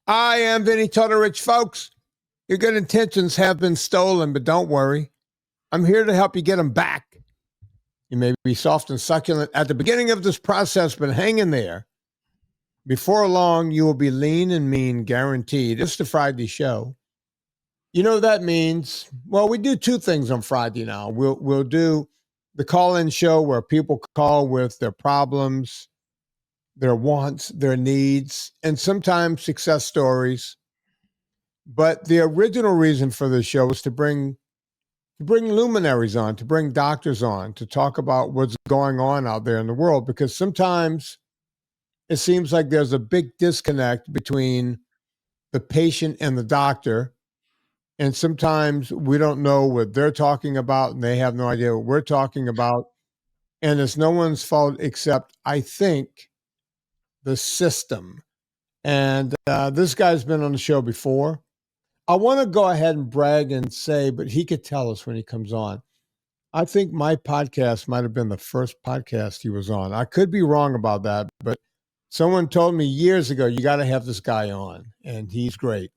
I am Vinnie Tortorich, folks. Your good intentions have been stolen, but don't worry. I'm here to help you get them back. You may be soft and succulent at the beginning of this process, but hang in there. Before long, you will be lean and mean, guaranteed. It's the Friday show. You know what that means? Well, we do two things on Friday now. We'll do the call-in show where people call with their problems, their wants, their needs, and sometimes success stories. But the original reason for this show was to bring luminaries on, to bring doctors on, to talk about what's going on out there in the world, because sometimes it seems like there's a big disconnect between the patient and the doctor. And sometimes we don't know what they're talking about and they have no idea what we're talking about. And it's no one's fault except, I think, the system. And this guy's been on the show before. I want to go ahead and brag and say, but he could tell us when he comes on. I think my podcast might have been the first podcast he was on. I could be wrong about that, but someone told me years ago, you got to have this guy on, and he's great.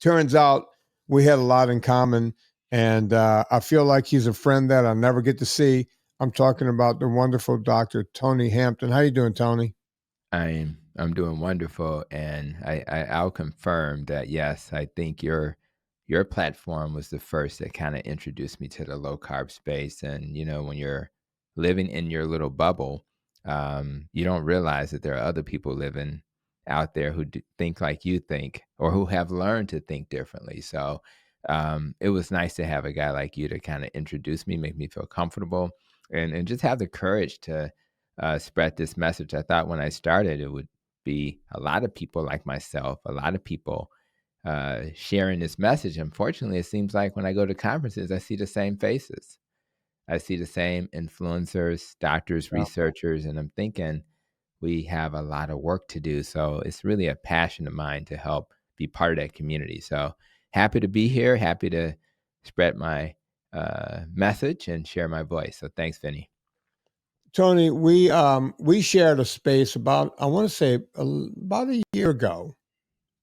Turns out we had a lot in common, and I feel like he's a friend that I'll never get to see. I'm talking about the wonderful Dr. Tony Hampton. How you doing, Tony? I'm doing wonderful, and I'll confirm that, yes, I think your platform was the first that kind of introduced me to the low carb space. And when you're living in your little bubble, you don't realize that there are other people living out there who think like you think, or who have learned to think differently. So it was nice to have a guy like you to kind of introduce me, make me feel comfortable, and just have the courage to spread this message. I thought when I started, it would be a lot of people like myself, a lot of people sharing this message. Unfortunately, it seems like when I go to conferences, I see the same faces. I see the same influencers, doctors, researchers, and I'm thinking we have a lot of work to do. So it's really a passion of mine to help be part of that community. So happy to be here, happy to spread my message and share my voice. So thanks, Vinnie. Tony, we shared a space about, I want to say about a year ago.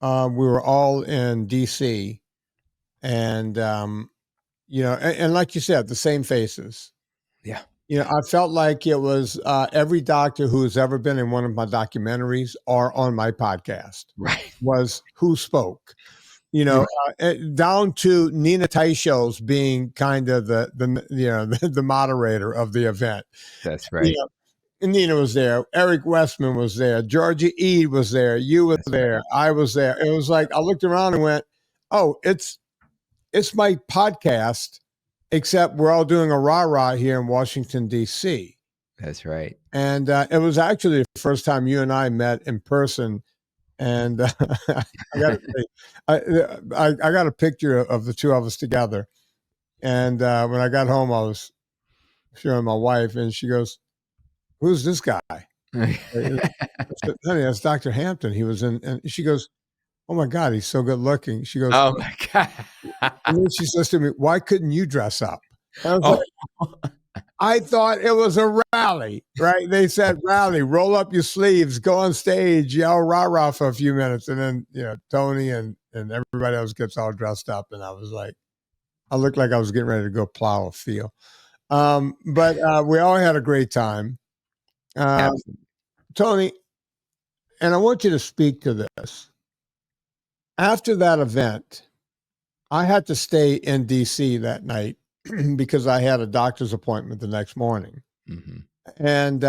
We were all in DC, and and like you said, the same faces. Yeah. I felt like it was every doctor who's ever been in one of my documentaries or on my podcast, right, was who spoke. Down to Nina Teicholz being kind of the moderator of the event. That's right. And Nina was there. Eric Westman was there. Georgia Ede was there. You were there. Right. I was there. It was like I looked around and went, "Oh, it's my podcast, except we're all doing a rah-rah here in Washington, D.C." That's right. And it was actually the first time you and I met in person. And I got a picture of the two of us together. And when I got home, I was showing my wife, and she goes, "Who's this guy?" I said, "Honey, that's Dr. Hampton. He was in," and she goes, "Oh my God, he's so good looking." She goes, "Oh my God." And then she says to me, "Why couldn't you dress up?" I thought it was a rally, right? They said rally, roll up your sleeves, go on stage, yell rah-rah for a few minutes. And then, Tony and everybody else gets all dressed up. And I was like, I looked like I was getting ready to go plow a field. But we all had a great time. Tony, and I want you to speak to this. After that event, I had to stay in DC that night because I had a doctor's appointment the next morning. Mm-hmm. And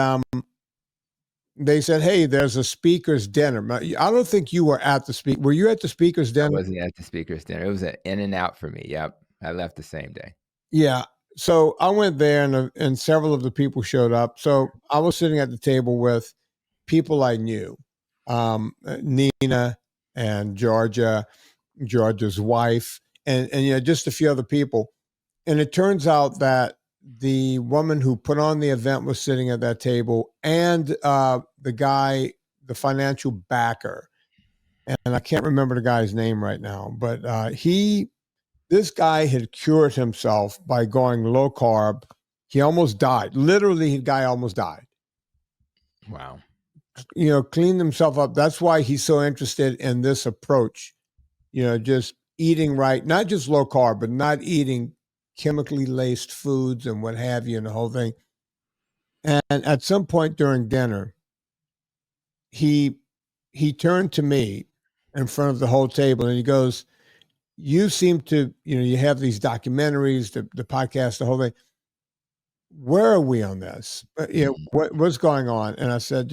they said, "Hey, there's a speaker's dinner." I don't think you were at the speaker. Were you at the speaker's dinner? I wasn't at the speaker's dinner. It was an in and out for me. Yep. I left the same day. Yeah. So I went there, and several of the people showed up. So I was sitting at the table with people I knew, Nina and Georgia's wife, and just a few other people. And it turns out that the woman who put on the event was sitting at that table, and the guy, the financial backer, and I can't remember the guy's name right now, but this guy had cured himself by going low carb. He almost died. Literally, the guy almost died. Wow. clean themselves up. That's why he's so interested in this approach, just eating right, not just low carb, but not eating chemically laced foods and what have you, and the whole thing. And at some point during dinner, he turned to me in front of the whole table and he goes, "You seem to, you have these documentaries, the podcast, the whole thing. Where are we on this? What's going on?" And I said,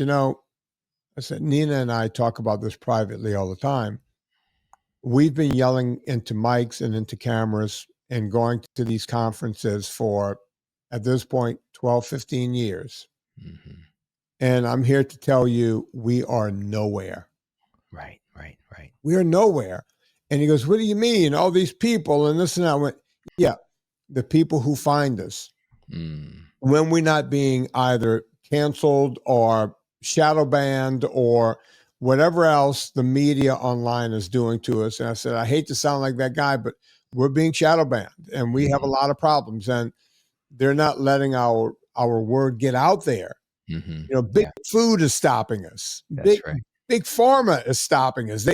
Nina and I talk about this privately all the time. We've been yelling into mics and into cameras and going to these conferences for, at this point, 12, 15 years. Mm-hmm. And I'm here to tell you, we are nowhere. Right. We are nowhere. And he goes, "What do you mean? All these people and this and that." I went, "Yeah, the people who find us when we're not being either canceled or shadow banned or whatever else the media online is doing to us." And I said, "I hate to sound like that guy, but we're being shadow banned and we have a lot of problems and they're not letting our word get out there." Big food is stopping us. That's right. Big pharma is stopping us.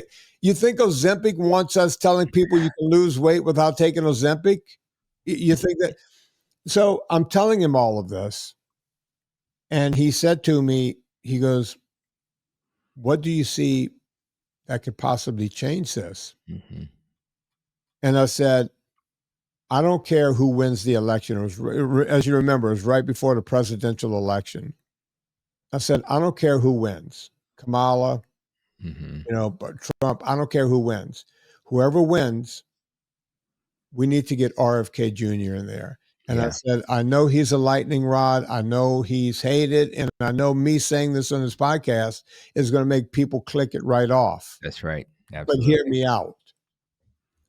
You think Ozempic wants us telling people you can lose weight without taking Ozempic? You think that? So I'm telling him all of this. And he said to me, he goes, "What do you see that could possibly change this?" And I said, "I don't care who wins the election." It was, as you remember, it was right before the presidential election. I said, "I don't care who wins, Kamala, but Trump, I don't care who wins. Whoever wins, we need to get RFK Jr. in there." And I said, "I know he's a lightning rod. I know he's hated. And I know me saying this on this podcast is going to make people click it right off." That's right. Absolutely. But hear me out.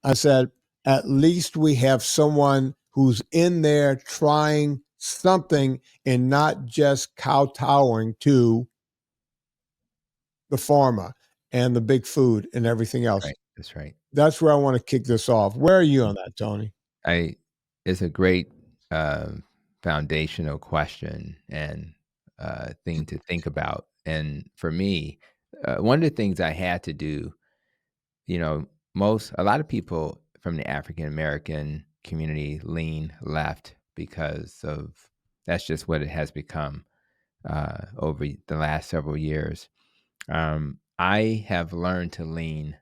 I said, at least we have someone who's in there trying something and not just kowtowing to the pharma and the big food and everything else. Right. That's right. That's where I want to kick this off. Where are you on that, Tony? It's a great foundational question and thing to think about. And for me, one of the things I had to do, a lot of people from the African American community lean left because of that's just what it has become over the last several years. I have learned to lean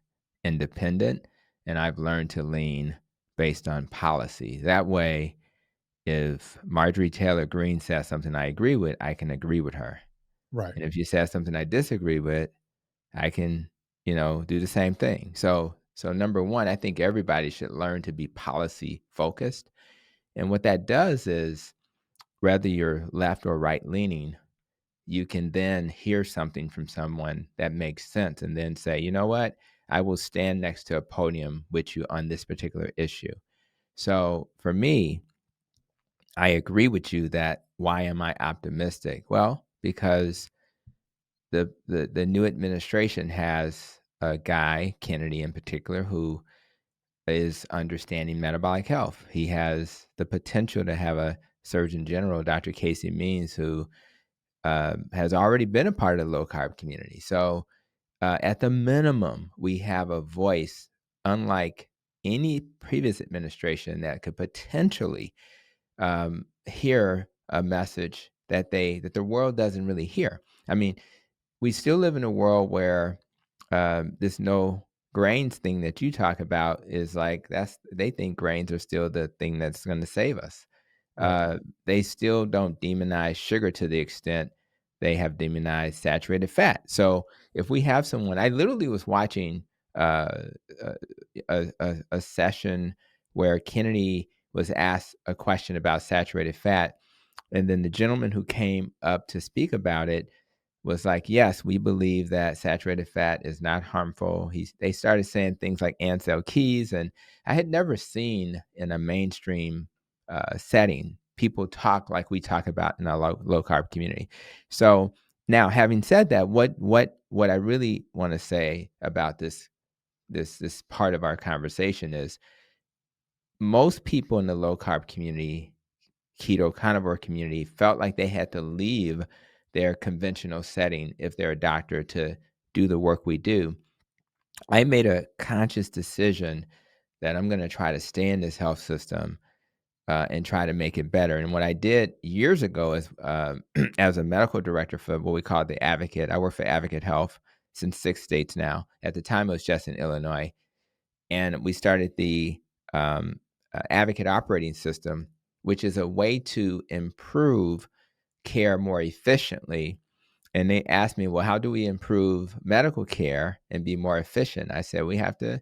independent, and I've learned to lean based on policy. That way, if Marjorie Taylor Greene says something I agree with, I can agree with her. Right. And if she says something I disagree with, I can, do the same thing. So number one, I think everybody should learn to be policy focused. And what that does is, whether you're left or right leaning, you can then hear something from someone that makes sense and then say, "You know what? I will stand next to a podium with you on this particular issue." So for me, I agree with you that why am I optimistic? Well, because the new administration has a guy, Kennedy in particular, who is understanding metabolic health. He has the potential to have a Surgeon General, Dr. Casey Means, who has already been a part of the low carb community. So at the minimum, we have a voice unlike any previous administration that could potentially hear a message that the world doesn't really hear. I mean, we still live in a world where this no grains thing that you talk about is like they think grains are still the thing that's going to save us. They still don't demonize sugar to the extent they have demonized saturated fat. So if we have someone, I literally was watching a session where Kennedy was asked a question about saturated fat, and then the gentleman who came up to speak about it was like, "Yes, we believe that saturated fat is not harmful." They started saying things like Ansel Keys, and I had never seen in a mainstream setting people talk like we talk about in our low carb community. So now, having said that, what I really want to say about this part of our conversation is most people in the low carb community, keto carnivore community, felt like they had to leave their conventional setting, if they're a doctor, to do the work we do. I made a conscious decision that I'm going to try to stay in this health system and try to make it better. And what I did years ago is, as a medical director for what we call the Advocate, I work for Advocate Health. It's in 6 states now. At the time, it was just in Illinois. And we started the Advocate Operating System, which is a way to improve care more efficiently. And they asked me, well, how do we improve medical care and be more efficient? I said, we have to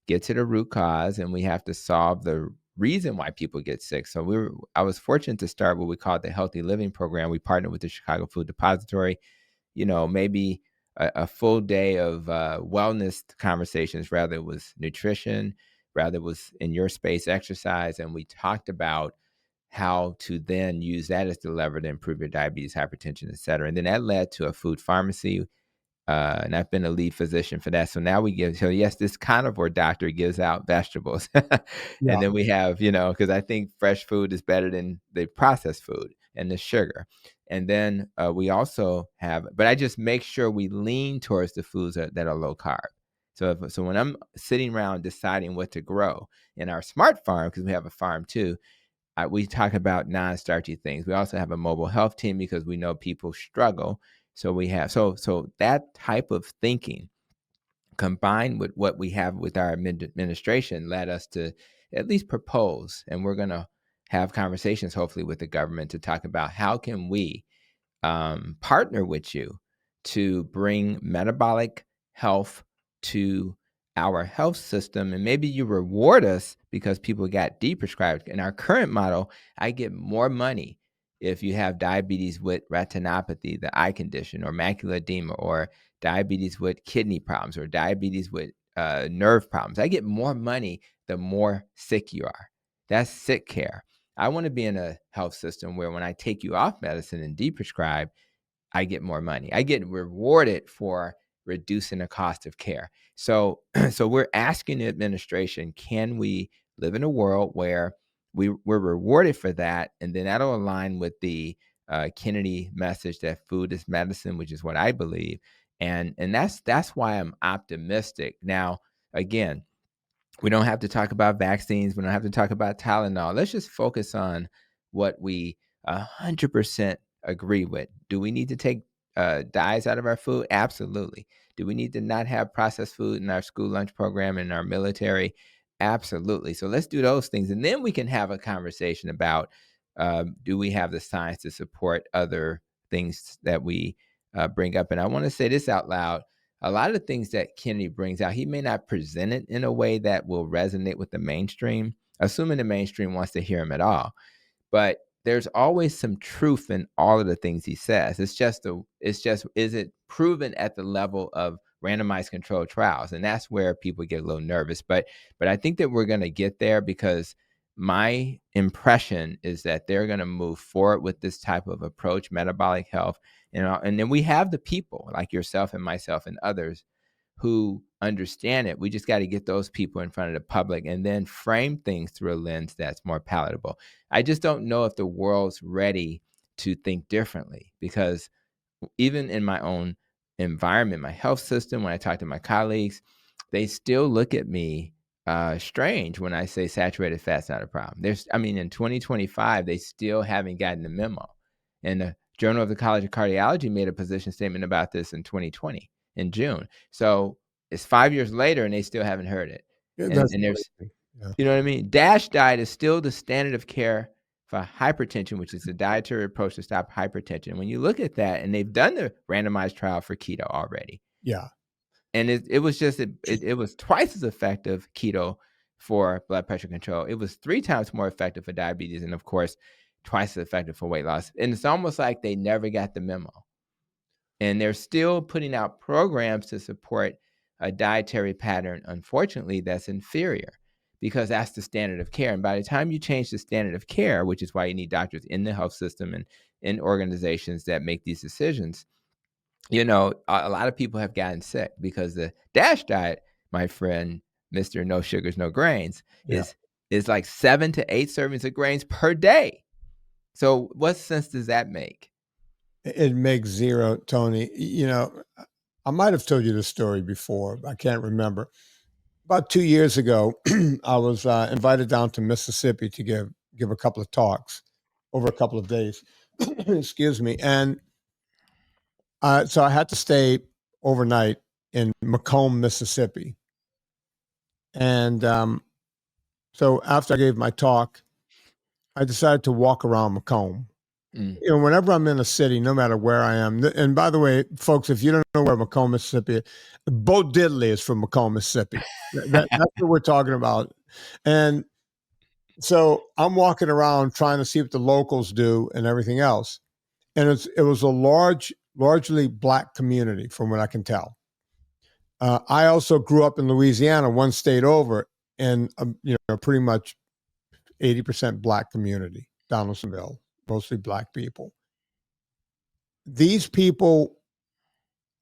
get to the root cause, and we have to solve the reason why people get sick. So I was fortunate to start what we call the Healthy Living Program. We partnered with the Chicago Food Depository, maybe a full day of wellness conversations, rather it was nutrition, rather it was in your space exercise. And we talked about how to then use that as the lever to improve your diabetes, hypertension, et cetera. And then that led to a food pharmacy. And I've been a lead physician for that. So now yes, this carnivore doctor gives out vegetables. And then we have, because I think fresh food is better than the processed food and the sugar. And then we also have, but I just make sure we lean towards the foods that are low carb. So when I'm sitting around deciding what to grow in our smart farm, because we have a farm too, we talk about non-starchy things. We also have a mobile health team because we know people struggle. So we have so that type of thinking combined with what we have with our administration led us to at least propose, and we're going to have conversations hopefully with the government to talk about how can we partner with you to bring metabolic health to our health system, and maybe you reward us because people got deprescribed. In our current model, I get more money if you have diabetes with retinopathy, the eye condition, or macular edema, or diabetes with kidney problems, or diabetes with nerve problems. I get more money the more sick you are. That's sick care. I want to be in a health system where when I take you off medicine and deprescribe, I get more money. I get rewarded for reducing the cost of care. So we're asking the administration, can we live in a world where we're rewarded for that? And then that'll align with the Kennedy message that food is medicine, which is what I believe. And that's why I'm optimistic. Now, again, we don't have to talk about vaccines. We don't have to talk about Tylenol. Let's just focus on what we 100% agree with. Do we need to take dyes out of our food? Absolutely. Do we need to not have processed food in our school lunch program and our military? Absolutely. So let's do those things. And then we can have a conversation about do we have the science to support other things that we bring up? And I want to say this out loud. A lot of the things that Kennedy brings out, he may not present it in a way that will resonate with the mainstream, assuming the mainstream wants to hear him at all. But there's always some truth in all of the things he says. It's just, is it proven at the level of randomized controlled trials? And that's where people get a little nervous. But I think that we're going to get there, because my impression is that they're going to move forward with this type of approach, metabolic health. And then we have the people like yourself and myself and others who understand it. We just got to get those people in front of the public and then frame things through a lens that's more palatable. I just don't know if the world's ready to think differently, because even in my own environment, my health system, when I talk to my colleagues, they still look at me strange when I say saturated fat's not a problem. In 2025, they still haven't gotten the memo. And the Journal of the College of Cardiology made a position statement about this in 2020 in June. So it's 5 years later and they still haven't heard it. Yeah, and there's, you know what I mean? DASH diet is still the standard of care for hypertension, which is a dietary approach to stop hypertension. When you look at that, and they've done the randomized trial for keto already. Yeah. And it was twice as effective, keto, for blood pressure control. It was 3 times more effective for diabetes, and of course, twice as effective for weight loss. And it's almost like they never got the memo. And they're still putting out programs to support a dietary pattern, unfortunately, that's inferior, because that's the standard of care. And by the time you change the standard of care, which is why you need doctors in the health system and in organizations that make these decisions, a lot of people have gotten sick because the DASH diet, my friend, Mr. No Sugars, No Grains, is like 7 to 8 servings of grains per day. So what sense does that make? It makes zero, Tony. I might have told you this story before. I can't remember. About 2 years ago, I was invited down to Mississippi to give a couple of talks over a couple of days. Excuse me. And so I had to stay overnight in Macomb, Mississippi. And so after I gave my talk, I decided to walk around Macomb. Whenever I'm in a city, no matter where I am, and by the way, folks, if you don't know where Macomb, Mississippi is, Bo Diddley is from Macomb, Mississippi. That's what we're talking about. And so I'm walking around trying to see what the locals do and everything else. And it was a largely Black community, from what I can tell. I also grew up in Louisiana, one state over, and pretty much 80% Black community, Donaldsonville, mostly Black people. These people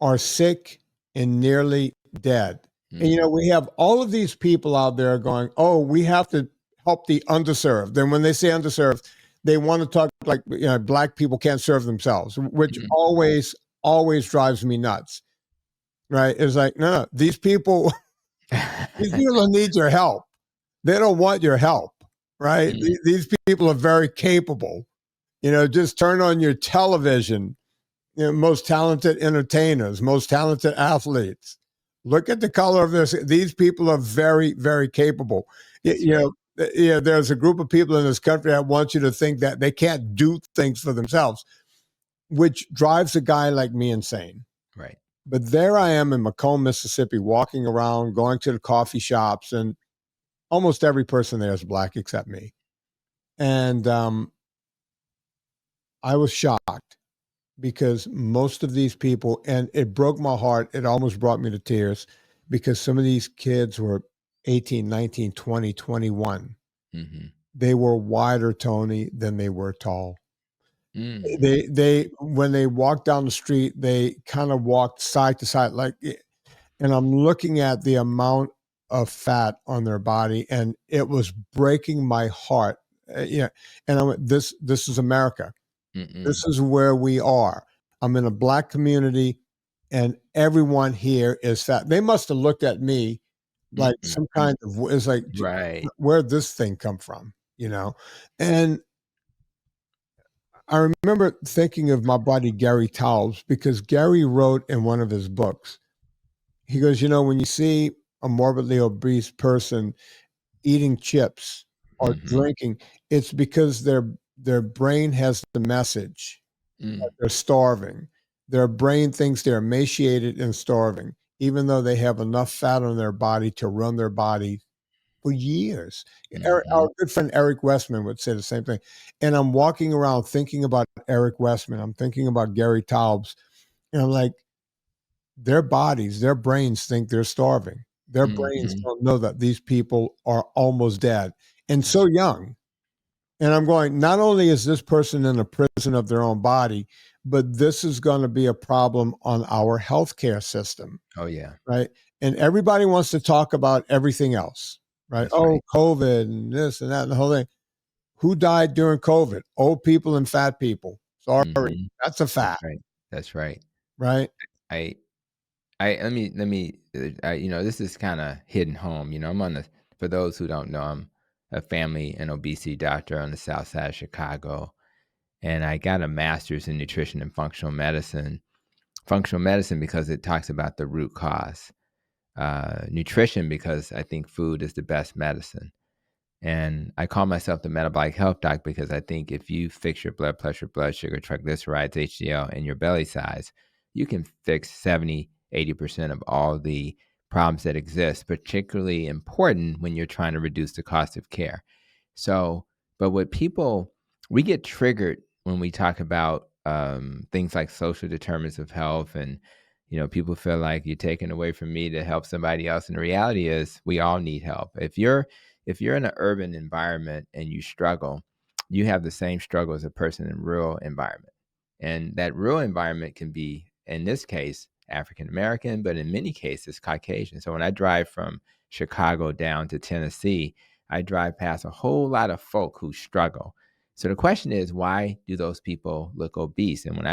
are sick and nearly dead. And, we have all of these people out there going, oh, we have to help the underserved. And when they say underserved, they want to talk like Black people can't serve themselves, which always drives me nuts. Right? It's like, no, these people need your help. They don't want your help. Right? These people are very capable. Just turn on your television. Most talented entertainers, most talented athletes. Look at the color of this. These people are very, very capable. There's a group of people in this country that want you to think that they can't do things for themselves, which drives a guy like me insane. Right. But there I am in Macomb, Mississippi, walking around, going to the coffee shops, and almost every person there is Black except me. And I was shocked. Because most of these people, and it broke my heart, it almost brought me to tears, because some of these kids were 18, 19, 20, 21. They were wider, Tony, than they were tall. They when they walked down the street, they kind of walked side to side, and I'm looking at the amount of fat on their body, and it was breaking my heart. And I went, this is America. This is where we are. I'm in a Black community, and everyone here is fat. They must have looked at me like some kind of, it's like, right. Where'd this thing come from? And I remember thinking of my buddy Gary Taubes, because Gary wrote in one of his books, he goes, when you see a morbidly obese person eating chips or drinking, it's because their brain has the message that they're starving. Their brain thinks they're emaciated and starving, even though they have enough fat on their body to run their body for years. Our good friend Eric Westman would say the same thing. And I'm walking around thinking about Eric Westman. I'm thinking about Gary Taubes. And I'm like, their bodies, their brains think they're starving. Their brains don't know that these people are almost dead and so young. And I'm going, not only is this person in a prison of their own body, but this is going to be a problem on our healthcare system. Oh, yeah. Right. And everybody wants to talk about everything else. Right. That's right. COVID and this and that and the whole thing. Who died during COVID? Old people and fat people. Sorry. That's a fact. That's right. Right. Let me, this is kind of hidden home. For those who don't know, I'm a family and obesity doctor on the south side of Chicago. And I got a master's in nutrition and functional medicine. Functional medicine because it talks about the root cause. Nutrition because I think food is the best medicine. And I call myself the metabolic health doc because I think if you fix your blood pressure, blood sugar, triglycerides, HDL, and your belly size, you can fix 70, 80% of all the problems that exist, particularly important when you're trying to reduce the cost of care. So, but what people, we get triggered when we talk about things like social determinants of health, and people feel like you're taking away from me to help somebody else. And the reality is we all need help. If you're in an urban environment and you struggle, you have the same struggle as a person in a rural environment. And that rural environment can be, in this case, African-American, but in many cases, Caucasian. So when I drive from Chicago down to Tennessee, I drive past a whole lot of folk who struggle. So the question is, why do those people look obese? And when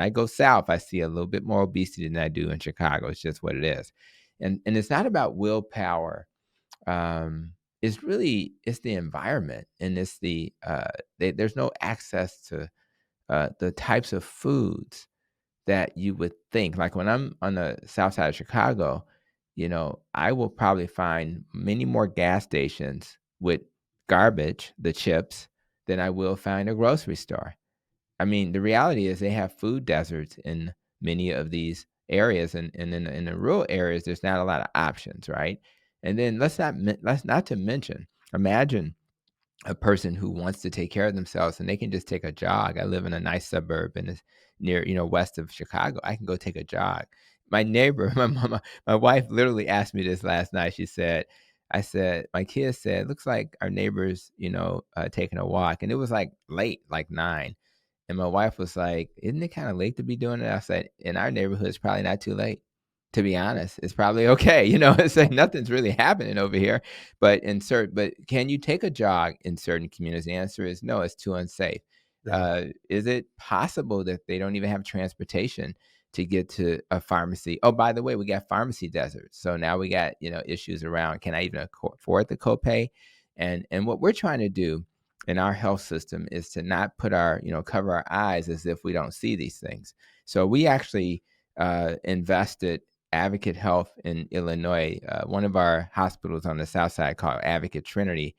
I go south, I see a little bit more obesity than I do in Chicago. It's just what it is. And it's not about willpower. It's the environment, and it's there's no access to the types of foods that you would think. Like when I'm on the south side of Chicago, I will probably find many more gas stations with garbage, the chips, than I will find a grocery store. I mean, the reality is they have food deserts in many of these areas, and in the rural areas, there's not a lot of options, right? And then let's not to mention, imagine a person who wants to take care of themselves and they can just take a jog. I live in a nice suburb and it's near, west of Chicago. I can go take a jog. My neighbor, my wife literally asked me this last night. I said, my kids said, looks like our neighbors, taking a walk. And it was like late, like 9. And my wife was like, isn't it kind of late to be doing it? I said, in our neighborhood, it's probably not too late. To be honest, it's probably okay. It's like nothing's really happening over here. But can you take a jog in certain communities? The answer is no, it's too unsafe. Yeah. Is it possible that they don't even have transportation to get to a pharmacy? Oh, by the way, we got pharmacy deserts. So now we got, issues around, can I even afford the copay? And what we're trying to do in our health system is to not put cover our eyes as if we don't see these things. So we actually invested Advocate Health in Illinois, one of our hospitals on the south side called Advocate Trinity.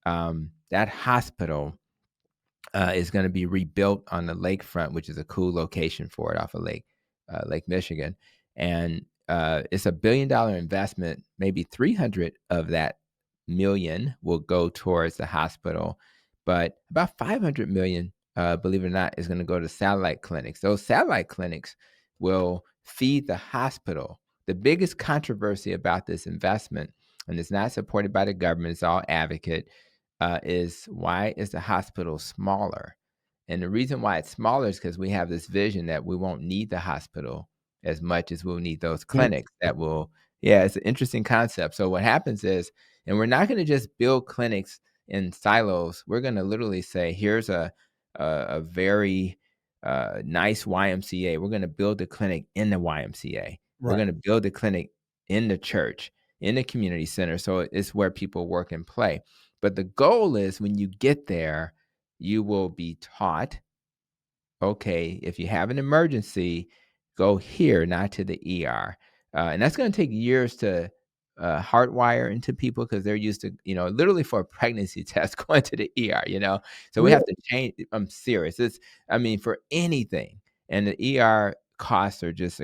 That hospital is going to be rebuilt on the lakefront, which is a cool location for it off of Lake Michigan. And it's $1 billion investment. Maybe 300 of that million will go towards the hospital, but about 500 million, believe it or not, is going to go to satellite clinics. Those satellite clinics will feed the hospital. The biggest controversy about this investment, and it's not supported by the government, it's all Advocate, is why is the hospital smaller? And the reason why it's smaller is because we have this vision that we won't need the hospital as much as we'll need those clinics that will, it's an interesting concept. So what happens is, and we're not going to just build clinics in silos. We're going to literally say, here's a very nice YMCA. We're going to build a clinic in the YMCA. Right. We're going to build a clinic in the church, in the community center. So it's where people work and play. But the goal is when you get there, you will be taught, okay, if you have an emergency, go here, not to the ER. And that's going to take years to hardwire into people because they're used to, literally for a pregnancy test going to the ER, So we have to change. I'm serious. For anything. And the ER costs are just,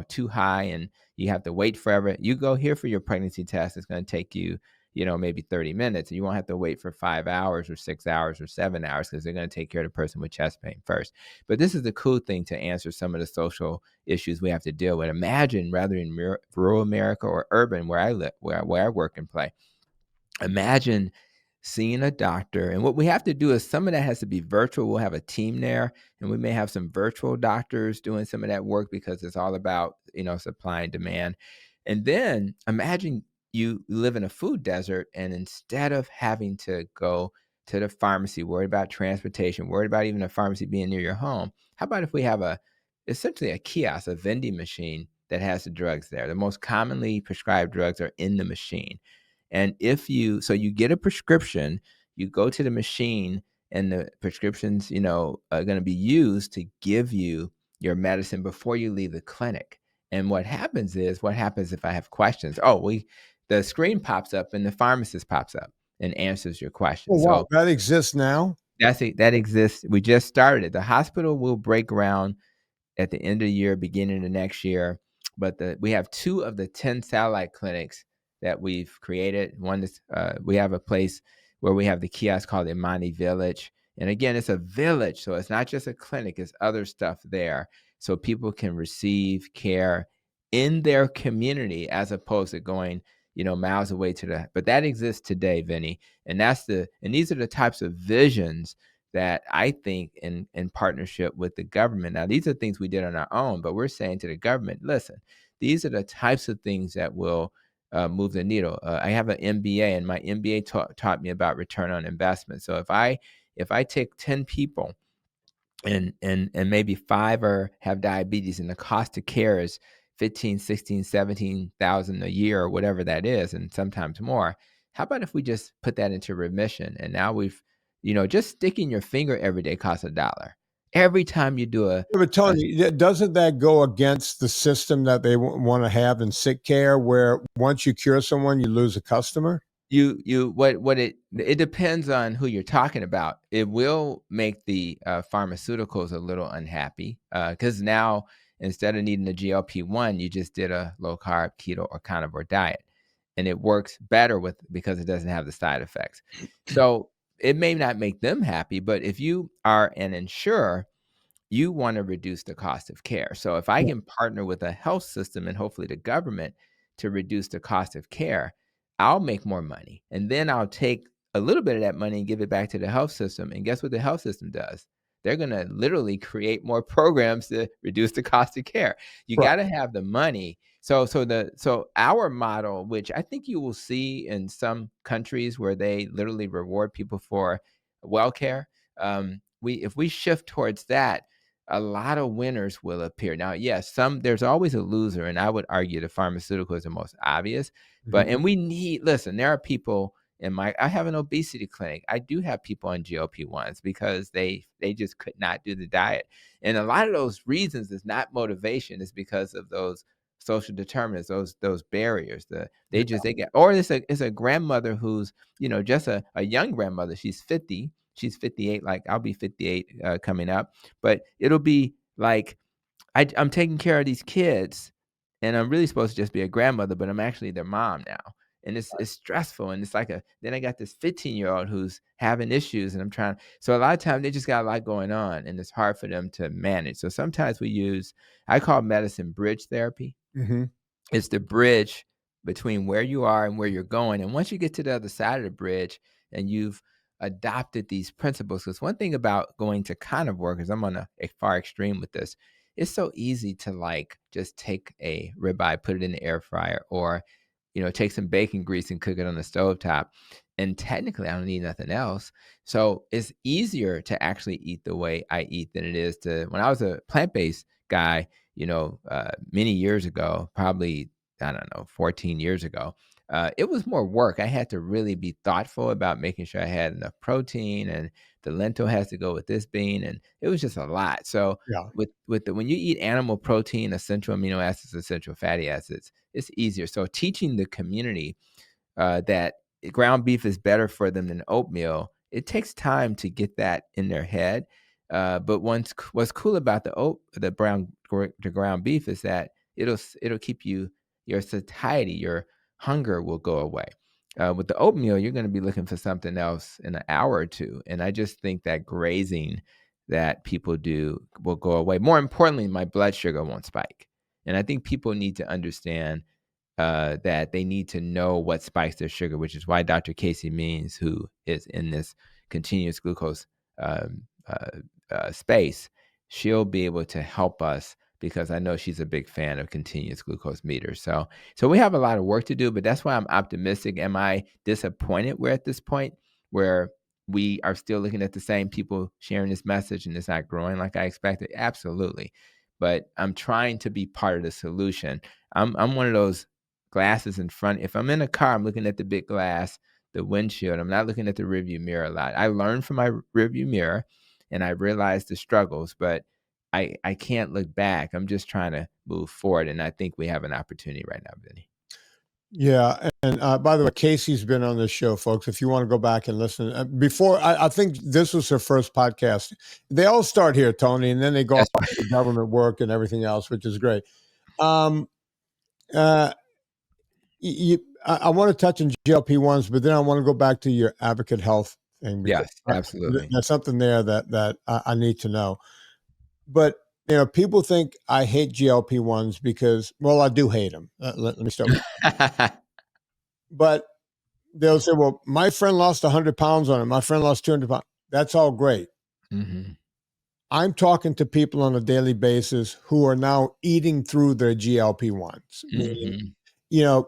too high and you have to wait forever. You go here for your pregnancy test. It's going to take you, maybe 30 minutes. You won't have to wait for 5 hours or 6 hours or 7 hours because they're going to take care of the person with chest pain first. But this is the cool thing to answer some of the social issues we have to deal with. Imagine rather in rural America or urban where I live, where I work and play. Imagine seeing a doctor. And what we have to do is some of that has to be virtual. We'll have a team there and we may have some virtual doctors doing some of that work because it's all about, supply and demand. And then imagine you live in a food desert and instead of having to go to the pharmacy, worried about transportation, worried about even a pharmacy being near your home, how about if we have essentially a kiosk, a vending machine that has the drugs there? The most commonly prescribed drugs are in the machine. And you get a prescription, you go to the machine and the prescriptions, are going to be used to give you your medicine before you leave the clinic. And what happens if I have questions? The screen pops up and the pharmacist pops up and answers your question. Oh, wow. So that exists now? That exists. We just started it. The hospital will break ground at the end of the year, beginning of next year. But we have 2 of the 10 satellite clinics that we've created. One is we have a place where we have the kiosk called Imani Village. And again, it's a village. So it's not just a clinic, it's other stuff there. So people can receive care in their community as opposed to going, miles away but that exists today, Vinnie. And these are the types of visions that I think in partnership with the government. Now, these are things we did on our own, but we're saying to the government, listen, these are the types of things that will move the needle. I have an MBA and my MBA taught me about return on investment. So if if I take 10 people and maybe 5 have diabetes, and the cost of care is 15, 16, 17,000 a year, or whatever that is, and sometimes more. How about if we just put that into remission? And now we've, just sticking your finger every day costs $1. Every time you do Yeah, but Tony, doesn't that go against the system that they want to have in sick care, where once you cure someone, you lose a customer? It depends on who you're talking about. It will make the pharmaceuticals a little unhappy, because now instead of needing a GLP-1, you just did a low carb, keto, or carnivore diet, and it works better because it doesn't have the side effects. So it may not make them happy, but if you are an insurer, you want to reduce the cost of care. So if I can partner with a health system and hopefully the government to reduce the cost of care, I'll make more money. And then I'll take a little bit of that money and give it back to the health system. And guess what the health system does? They're going to literally create more programs to reduce the cost of care. You Right. got to have the money. So our model, which I think you will see in some countries where they literally reward people for well care, if we shift towards that, a lot of winners will appear. Now, yes, there's always a loser, and I would argue the pharmaceutical is the most obvious. But Mhm. listen, there are people I have an obesity clinic. I do have people on GLP-1s because they just could not do the diet. And a lot of those reasons is not motivation, it's because of those social determinants, those barriers. They get, or it's a grandmother who's, just a young grandmother. She's 50. She's 58. Like I'll be 58 coming up. But it'll be like I'm taking care of these kids, and I'm really supposed to just be a grandmother, but I'm actually their mom now. And it's stressful, and it's like then I got this 15-year-old who's having issues, and I'm trying. So a lot of times they just got a lot going on, and it's hard for them to manage. So sometimes I call medicine bridge therapy. Mhm. It's the bridge between where you are and where you're going. And once you get to the other side of the bridge and you've adopted these principles, because one thing about going to carnivore, because I'm on a far extreme with this, it's so easy to like just take a ribeye, put it in the air fryer, or take some bacon grease and cook it on the stovetop. And technically, I don't need nothing else. So it's easier to actually eat the way I eat than it is to when I was a plant-based guy, many years ago, probably, I don't know, 14 years ago. It was more work. I had to really be thoughtful about making sure I had enough protein, and the lentil has to go with this bean, and it was just a lot. So Yeah. when you eat animal protein, essential amino acids, essential fatty acids, it's easier. So teaching the community that ground beef is better for them than oatmeal, it takes time to get that in their head. But what's cool about the ground beef is that it'll keep your satiety, your hunger will go away. With the oatmeal, you're going to be looking for something else in an hour or two, and I just think that grazing that people do will go away. More importantly, my blood sugar won't spike, and I think people need to understand that they need to know what spikes their sugar, which is why Dr. Casey Means, who is in this continuous glucose um, space, she'll be able to help us because I know she's a big fan of continuous glucose meters. So we have a lot of work to do, but that's why I'm optimistic. Am I disappointed we're at this point where we are still looking at the same people sharing this message and it's not growing like I expected? Absolutely. But I'm trying to be part of the solution. I'm one of those glasses in front. If I'm in a car, I'm looking at the big glass, the windshield. I'm not looking at the rearview mirror a lot. I learned from my rearview mirror and I realized the struggles, but I can't look back. I'm just trying to move forward. And I think we have an opportunity right now, Vinny. Yeah, and by the way, Casey's been on this show, folks. If you want to go back and listen, I think this was her first podcast. They all start here, Tony, and then they go off That's to government work and everything else, which is great. Um, uh, I want to touch on GLP-1s, but then I want to go back to your Advocate Health thing because yes, absolutely. there's something there that I need to know. But people think I hate GLP-1s because, well, I do hate them. Let me start. But they'll say, well, my friend lost 100 pounds on it. My friend lost 200 pounds. That's all great. hmm I'm talking to people on a daily basis who are now eating through their GLP-1s, meaning, hmm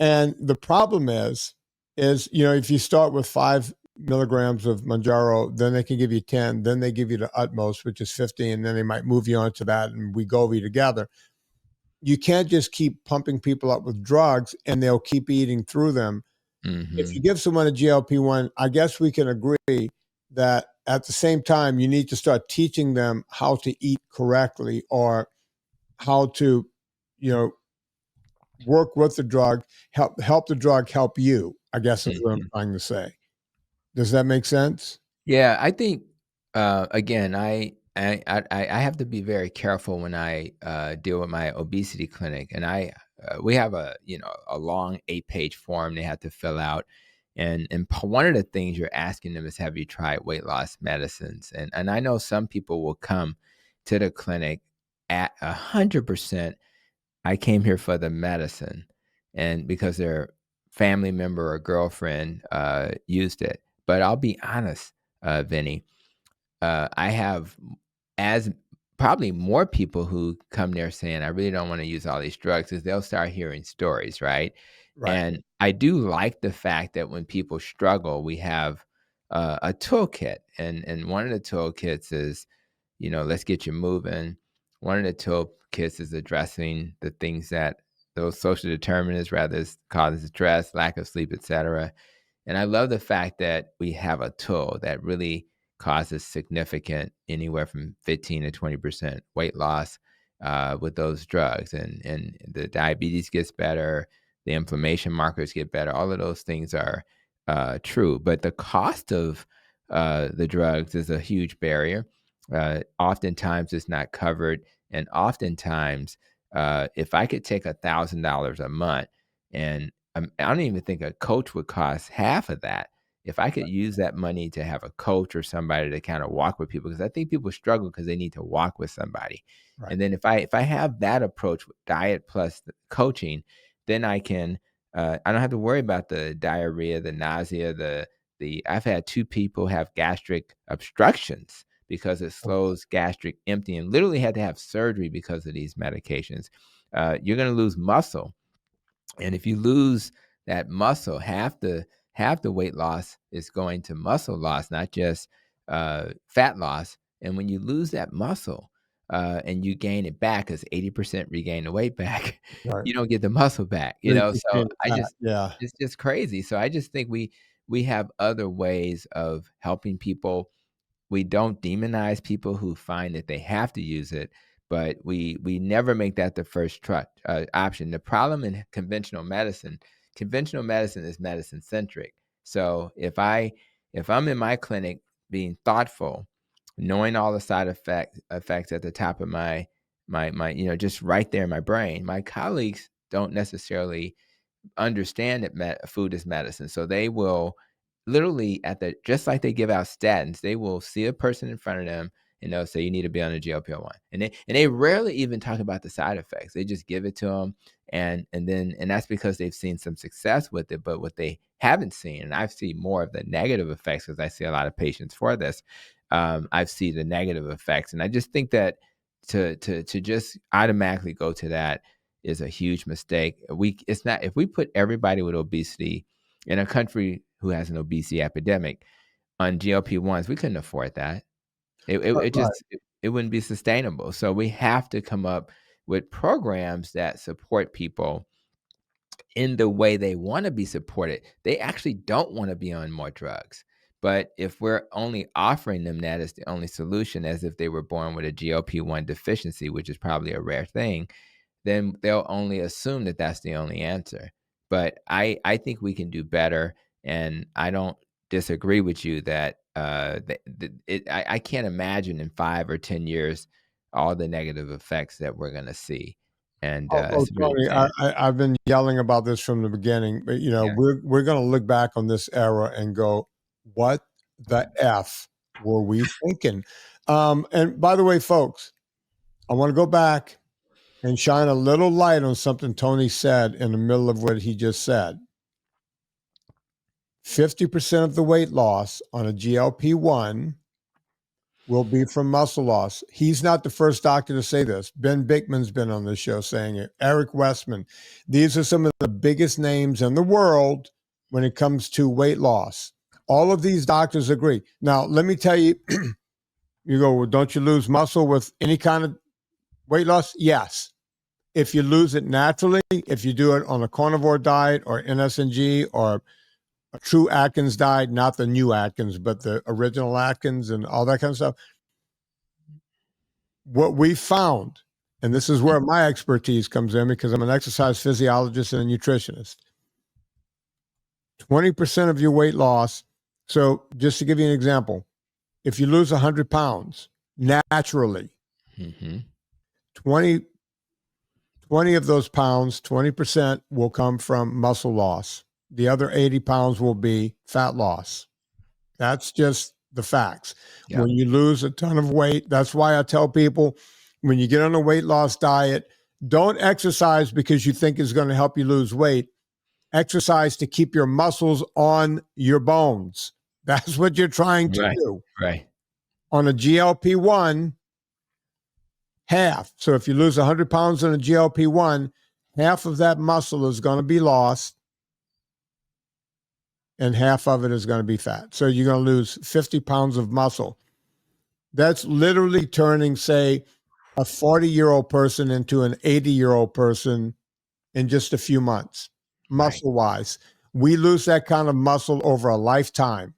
and the problem is, if you start with 5 milligrams of Mounjaro, then they can give you 10, then they give you the utmost, which is 50, and then they might move you on to that, and Wegovy together. You can't just keep pumping people up with drugs and they'll keep eating through them. If you give someone a GLP-1, I guess we can agree that at the same time, you need to start teaching them how to eat correctly, or how to, work with the drug, help the drug help you, I guess is what I'm trying to say. Does that make sense? Yeah, I think again, I have to be very careful when I deal with my obesity clinic, and we have a long 8-page form they have to fill out, and one of the things you're asking them is, have you tried weight loss medicines? And I know some people will come to the clinic at 100%. I came here for the medicine, and because their family member or girlfriend used it. But I'll be honest, Vinny, I have as probably more people who come there saying, I really don't want to use all these drugs, because they'll start hearing stories, right? Right. And I do like the fact that when people struggle, we have a toolkit. And one of the toolkits is, let's get you moving. One of the toolkits is addressing the things that those social determinants, rather causes stress, lack of sleep, etc. And I love the fact that we have a tool that really causes significant, anywhere from 15 to 20% weight loss with those drugs. And the diabetes gets better, the inflammation markers get better. All of those things are true. But the cost of the drugs is a huge barrier. Oftentimes it's not covered. And oftentimes, if I could take $1,000 a month, and I don't even think a coach would cost half of that. If I could use that money to have a coach or somebody to kind of walk with people, because I think people struggle because they need to walk with somebody. Right. And then if I have that approach with diet plus the coaching, then I can I don't have to worry about the diarrhea, the nausea, the I've had 2 people have gastric obstructions because it slows gastric emptying. Literally had to have surgery because of these medications. You're going to lose muscle. And if you lose that muscle, half the weight loss is going to muscle loss, not just fat loss. And when you lose that muscle and you gain it back, because 80% regain the weight back, Right. you don't get the muscle back. So it's just crazy. So I just think we have other ways of helping people. We don't demonize people who find that they have to use it, but we never make that the first option. The problem in conventional medicine is medicine centric. So if I'm in my clinic being thoughtful, knowing all the side effects at the top of my just right there in my brain, my colleagues don't necessarily understand that food is medicine. So they will literally just like they give out statins, they will see a person in front of them and they'll say, you need to be on a GLP-1. And they rarely even talk about the side effects. They just give it to them. And that's because they've seen some success with it. But what they haven't seen, and I've seen more of the negative effects because I see a lot of patients for this. I've seen the negative effects. And I just think that to just automatically go to that is a huge mistake. It's not, if we put everybody with obesity in a country who has an obesity epidemic on GLP-1s, we couldn't afford that. It wouldn't be sustainable. So we have to come up with programs that support people in the way they want to be supported. They actually don't want to be on more drugs. But if we're only offering them that as the only solution, as if they were born with a GLP-1 deficiency, which is probably a rare thing, then they'll only assume that that's the only answer. But I think we can do better, and I don't disagree with you that I can't imagine in 5 or 10 years all the negative effects that we're going to see. And it's really Tony, sad. I've been yelling about this from the beginning, but Yeah. we're going to look back on this era and go, what the F were we thinking? And by the way, folks, I want to go back and shine a little light on something Tony said in the middle of what he just said. 50% of the weight loss on a GLP-1 will be from muscle loss. He's not the first doctor to say this. Ben Bickman's been on this show saying it. Eric Westman. These are some of the biggest names in the world when it comes to weight loss. All of these doctors agree. Now, let me tell you, you go, well, don't you lose muscle with any kind of weight loss? Yes. If you lose it naturally, if you do it on a carnivore diet or NSNG or a true Atkins diet, not the new Atkins, but the original Atkins and all that kind of stuff. What we found, and this is where my expertise comes in because I'm an exercise physiologist and a nutritionist, 20% of your weight loss. So just to give you an example, if you lose 100 pounds naturally, 20 of those pounds, 20% will come from muscle loss. The other 80 pounds will be fat loss. That's just the facts. Yep. When you lose a ton of weight, that's why I tell people when you get on a weight loss diet, don't exercise because you think it's going to help you lose weight. Exercise to keep your muscles on your bones. That's what you're trying to do. Right. On a GLP-1, half. So if you lose 100 pounds on a GLP-1, half of that muscle is going to be lost and half of it is going to be fat. So you're going to lose 50 pounds of muscle. That's literally turning, say, a 40-year-old person into an 80-year-old person in just a few months, muscle-wise. We lose that kind of muscle over a lifetime,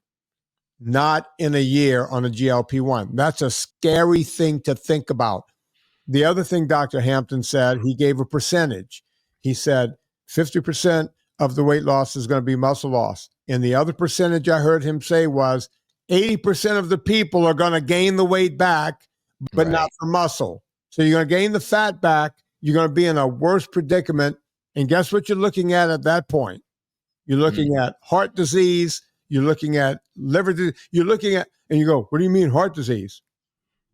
not in a year on a GLP-1. That's a scary thing to think about. The other thing Dr. Hampton said, he gave a percentage. He said 50% of the weight loss is going to be muscle loss. And the other percentage I heard him say was 80% of the people are going to gain the weight back, but not for muscle. So you're going to gain the fat back. You're going to be in a worse predicament. And guess what you're looking at that point? You're looking at heart disease. You're looking at liver disease. You're looking at, and you go, what do you mean heart disease?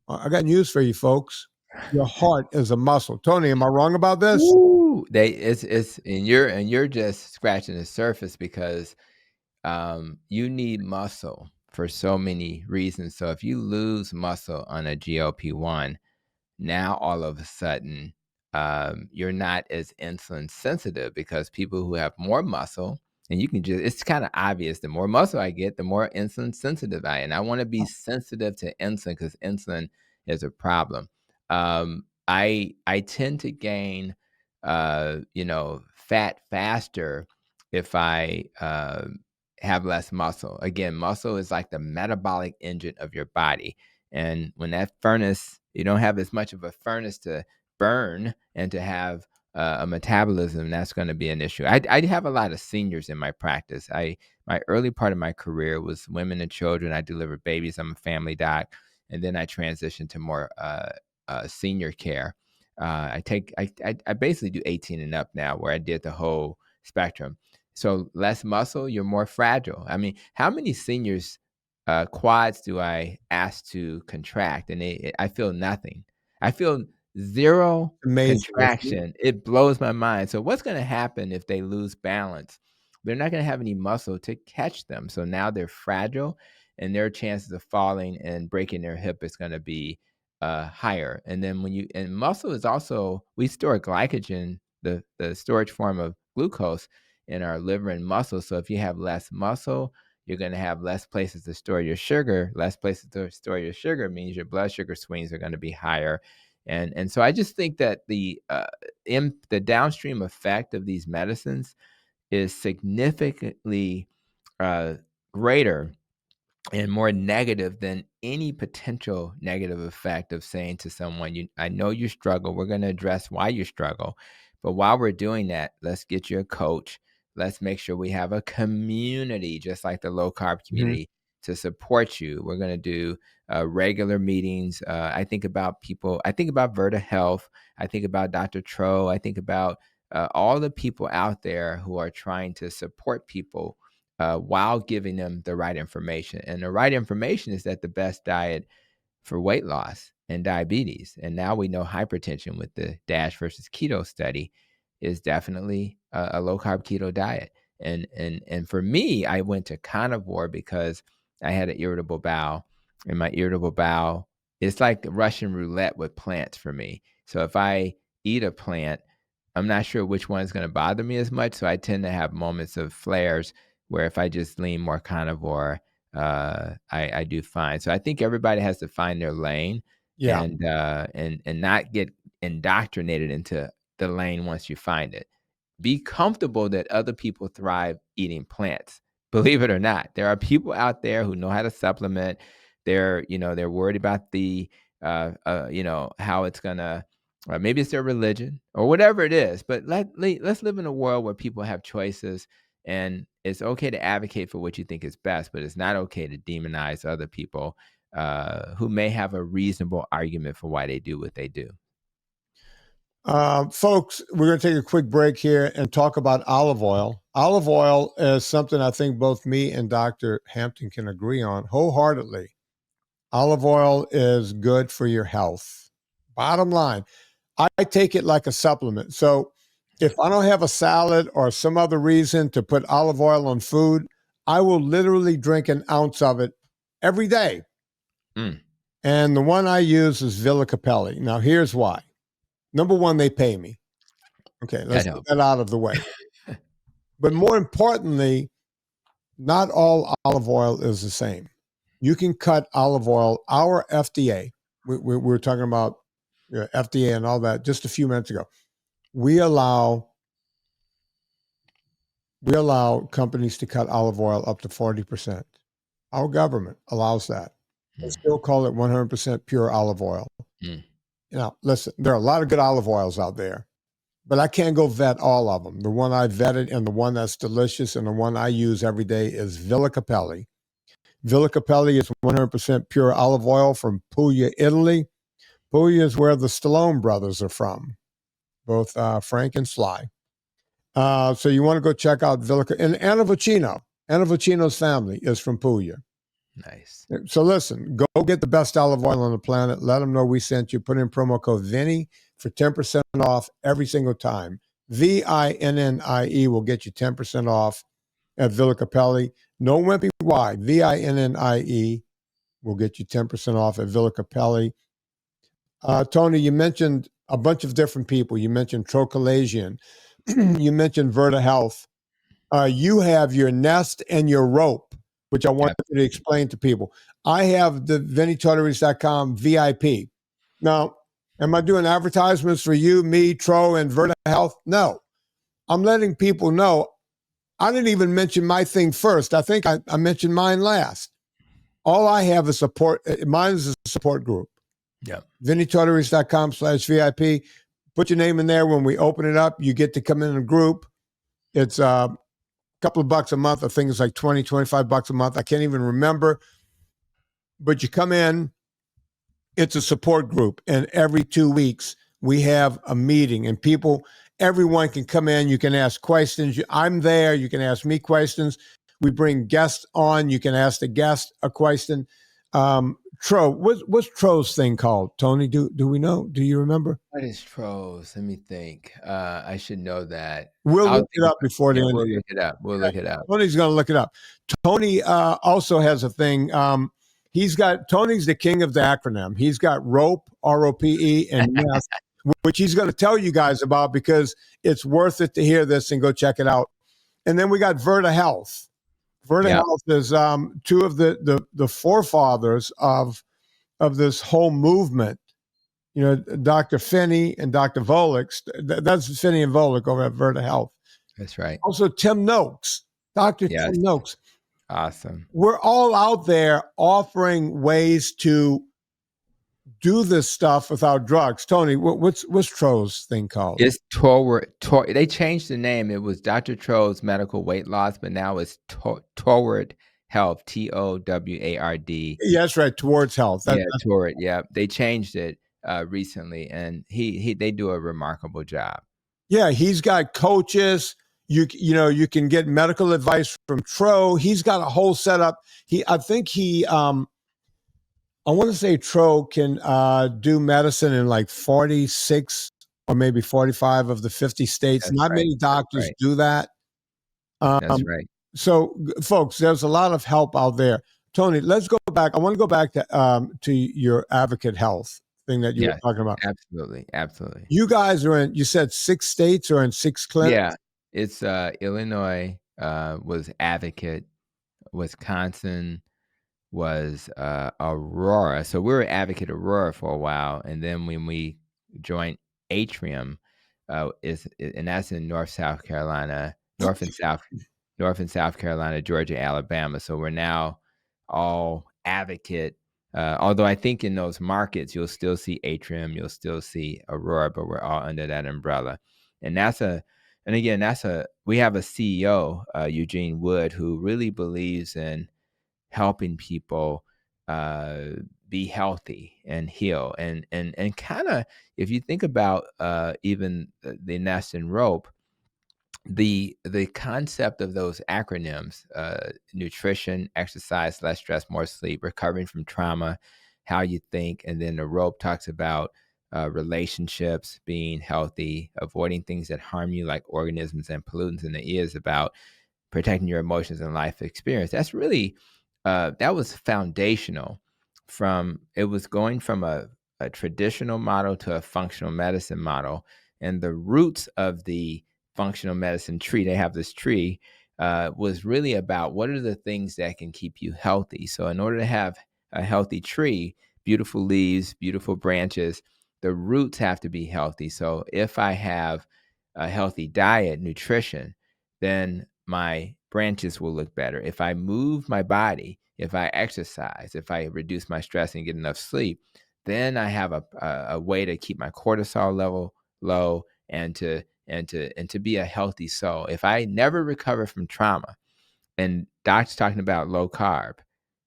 I got news for you, folks. Your heart is a muscle. Tony, am I wrong about this? Ooh, it's and you're just scratching the surface because you need muscle for so many reasons. So if you lose muscle on a GLP-1, now all of a sudden you're not as insulin sensitive because people who have more muscle, and you can just, it's kind of obvious, the more muscle I get, the more insulin sensitive I am. And I want to be sensitive to insulin because insulin is a problem. I tend to gain, fat faster if I have less muscle. Again, muscle is like the metabolic engine of your body. And when that furnace, you don't have as much of a furnace to burn and to have a metabolism, that's going to be an issue. I have a lot of seniors in my practice. My early part of my career was women and children. I delivered babies. I'm a family doc. And then I transitioned to more senior care. I basically do 18 and up now, where I did the whole spectrum. So less muscle, you're more fragile. I mean, how many seniors quads do I ask to contract? And I feel nothing. I feel zero contraction. It blows my mind. So what's going to happen if they lose balance? They're not going to have any muscle to catch them. So now they're fragile, and their chances of falling and breaking their hip is going to be higher. And then and muscle is also, we store glycogen, the storage form of glucose, in our liver and muscle. So if you have less muscle, you're going to have less places to store your sugar. Less places to store your sugar means your blood sugar swings are going to be higher. And so I just think that the downstream effect of these medicines is significantly greater and more negative than any potential negative effect of saying to someone, I know you struggle. We're going to address why you struggle. But while we're doing that, let's get you a coach. Let's make sure we have a community, just like the low-carb community, to support you. We're going to do regular meetings. I think about people. I think about Verta Health. I think about Dr. Tro. I think about all the people out there who are trying to support people while giving them the right information. And the right information is that the best diet for weight loss and diabetes, and now we know hypertension with the DASH versus keto study, is definitely a low-carb keto diet. And for me, I went to carnivore because I had an irritable bowel, and my irritable bowel, it's like Russian roulette with plants for me. So if I eat a plant, I'm not sure which one is going to bother me as much. So I tend to have moments of flares where if I just lean more carnivore, I do fine. So I think everybody has to find their lane, Yeah. and not get indoctrinated into the lane once you find it. Be comfortable that other people thrive eating plants. Believe it or not, there are people out there who know how to supplement. They're worried about the how it's gonna, maybe it's their religion or whatever it is. But let's live in a world where people have choices, and it's okay to advocate for what you think is best, but it's not okay to demonize other people who may have a reasonable argument for why they do what they do. Folks, we're going to take a quick break here and talk about olive oil. Olive oil is something I think both me and Dr. Hampton can agree on wholeheartedly. Olive oil is good for your health. Bottom line, I take it like a supplement. So if I don't have a salad or some other reason to put olive oil on food, I will literally drink an ounce of it every day. Mm. And the one I use is Villa Capelli. Now, here's why. Number one, they pay me. Okay, let's get that out of the way. But more importantly, not all olive oil is the same. You can cut olive oil. Our FDA, we were talking about FDA and all that just a few minutes ago. We allow companies to cut olive oil up to 40%. Our government allows that. They still call it 100% pure olive oil. Mm. Listen, there are a lot of good olive oils out there, but I can't go vet all of them. The one I vetted and the one that's delicious and the one I use every day is Villa Capelli. Villa Capelli is 100% pure olive oil from Puglia, Italy. Puglia is where the Stallone brothers are from, both Frank and Sly. So you want to go check out Villa. And Anna Vocino's family is from Puglia. Nice. So listen, go get the best olive oil on the planet. Let them know we sent you. Put in promo code Vinnie for 10% off every single time. VINNIE will get you 10% off at Villa Capelli. No wimpy Y. VINNIE will get you 10% off at Villa Capelli. Tony, you mentioned a bunch of different people. You mentioned Trocalasian. You mentioned Verta Health. You have your Nest and your Rope, which I want you to explain to people. I have the VinnieTortorich.com VIP. Now, am I doing advertisements for you, me, Tro, and Verta Health? No. I'm letting people know. I didn't even mention my thing first. I think I mentioned mine last. All I have is support. Mine is a support group. Yeah. VinnieTortorich.com/VIP. Put your name in there. When we open it up, you get to come in a group. It's a couple of bucks a month. I think it's like 20, 25 bucks a month. I can't even remember. But you come in, it's a support group. And every 2 weeks, we have a meeting. And everyone can come in. You can ask questions. I'm there. You can ask me questions. We bring guests on. You can ask the guest a question. Tro, what's Tro's thing called? Tony, do we know? Do you remember? What is Tro's? Let me think. I should know that. We'll look it up before the end. We'll look it up. We'll look it up. Tony's going to look it up. Tony also has a thing. Tony's the king of the acronym. He's got ROPE, ROPE, and Nest, which he's going to tell you guys about because it's worth it to hear this and go check it out. And then we got Verta Health. Verta Health is two of the forefathers of this whole movement. You know, Dr. Finney and Dr. Volek. That's Finney and Volek over at Verta Health. That's right. Also, Tim Noakes, Dr. Tim Noakes. Awesome. We're all out there offering ways to do this stuff without drugs. Tony, what's Tro's thing called? It's they changed the name. It was Dr. Tro's Medical Weight Loss, but now it's Toward Health, TOWARD. Yeah, that's right. Towards Health. Toward. Yeah, they changed it recently, and they do a remarkable job. Yeah, he's got coaches. You can get medical advice from Tro. He's got a whole setup. I want to say Tro can do medicine in like 46 or maybe 45 of the 50 states. That's Not right. many doctors do that. That's right. So, folks, there's a lot of help out there. Tony, let's go back. I want to go back to your Advocate Health thing that you were talking about. Absolutely. You guys are you said 6 states or in 6 clinics? Yeah, it's Illinois, was Advocate, Wisconsin was Aurora. So we were Advocate Aurora for a while, and then when we joined Atrium, and that's in South Carolina, North and South Carolina, Georgia, Alabama. So we're now all Advocate. Although I think in those markets you'll still see Atrium, you'll still see Aurora, but we're all under that umbrella. And we have a CEO, Eugene Wood, who really believes in helping people be healthy and heal, and kind of, if you think about even the nest and rope, the concept of those acronyms, nutrition, exercise, less stress, more sleep, recovering from trauma, how you think, and then the rope talks about relationships, being healthy, avoiding things that harm you like organisms and pollutants, and the E is about protecting your emotions and life experience. That's really that was foundational. It was going from a traditional model to a functional medicine model, and the roots of the functional medicine tree, they have this tree, was really about what are the things that can keep you healthy. So in order to have a healthy tree, beautiful leaves, beautiful branches, the roots have to be healthy. So if I have a healthy diet, nutrition, then my branches will look better. If I move my body, if I exercise, if I reduce my stress and get enough sleep, then I have a way to keep my cortisol level low and to be a healthy soul. If I never recover from trauma, and Doc's talking about low carb,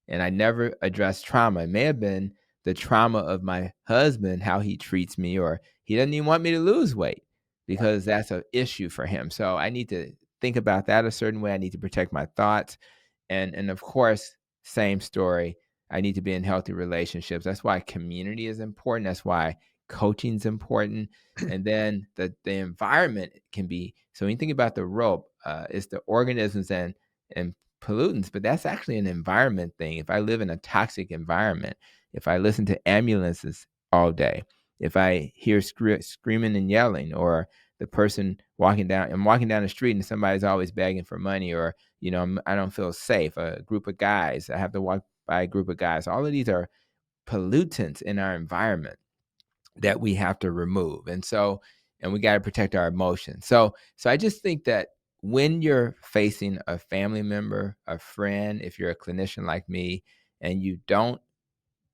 and I never address trauma, it may have been the trauma of my husband, how he treats me, or he doesn't even want me to lose weight because that's an issue for him. So I need to think about that a certain way. I need to protect my thoughts. And of course, same story. I need to be in healthy relationships. That's why community is important. That's why coaching is important. And then the environment can be, so when you think about the rope, it's the organisms and pollutants, but that's actually an environment thing. If I live in a toxic environment, if I listen to ambulances all day, if I hear screaming and yelling, or the person walking down the street and somebody's always begging for money, or I don't feel safe, a group of guys, I have to walk by a group of guys, all of these are pollutants in our environment that we have to remove. And we got to protect our emotions. So I just think that when you're facing a family member, a friend, if you're a clinician like me, and you don't